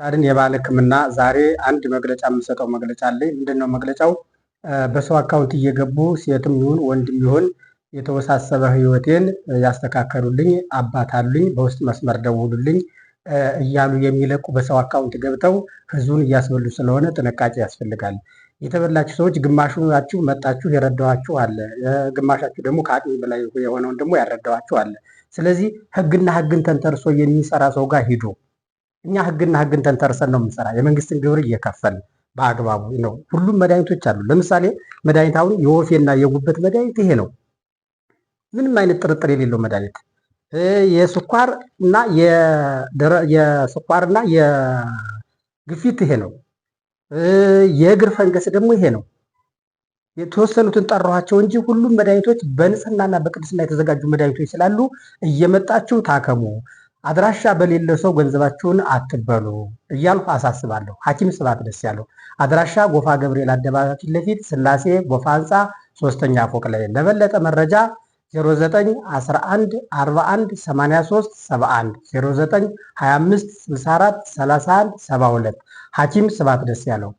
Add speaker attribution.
Speaker 1: ታድን የባህል ሕክምና ዛሬ አንድ መግለጫ የምሰጠው መግለጫ አለኝ። ምንድነው መግለጫው? በሰው አካውንት እየገቡ ሴትም ይሁን ወንድም ይሁን የተወሳሰበ ህይወቴን ያስተካከሉልኝ አባት አሉኝ፣ በውስጥ መስመር ደውሉልኝ እያሉ የሚለቁ በሰው አካውንት ገብተው ህዝቡን እያስበሉ ስለሆነ ጥንቃቄ ያስፈልጋል። የተበላችሁ ሰዎች ግማሹናችሁ መጣችሁ የረዳኋችሁ አለ፣ ግማሻችሁ ደግሞ ከአቅሜ በላይ የሆነውን ደግሞ ያረዳኋችሁ አለ። ስለዚህ ህግና ህግን ተንተርሶ የሚሰራ ሰው ጋር ሂዱ። እኛ ህግና ህግን ተንተርሰን ነው የምንሰራ። የመንግስትን ግብር እየከፈልን በአግባቡ ነው። ሁሉም መድኃኒቶች አሉ። ለምሳሌ መድኃኒት አሁን የወፌና የጉበት መድኃኒት ይሄ ነው፣ ምንም አይነት ጥርጥር የሌለው መድኃኒት። የስኳርና የግፊት ይሄ ነው። የእግር ፈንገስ ደግሞ ይሄ ነው። የተወሰኑትን ጠራኋቸው እንጂ ሁሉም መድኃኒቶች በንጽህናና በቅድስና የተዘጋጁ መድኃኒቶች ስላሉ እየመጣችሁ ታከሙ። አድራሻ በሌለ ሰው ገንዘባችሁን አትበሉ እያልኩ አሳስባለሁ። ሐኪም ስብሐት ደስያለው፣ አድራሻ ጎፋ ገብርኤል አደባባይ ፊት ለፊት ስላሴ ጎፋ ህንፃ 3ኛ ፎቅ ላይ። ለበለጠ መረጃ 0911418371 0925643172 ሐኪም ስብሐት ደስያለው።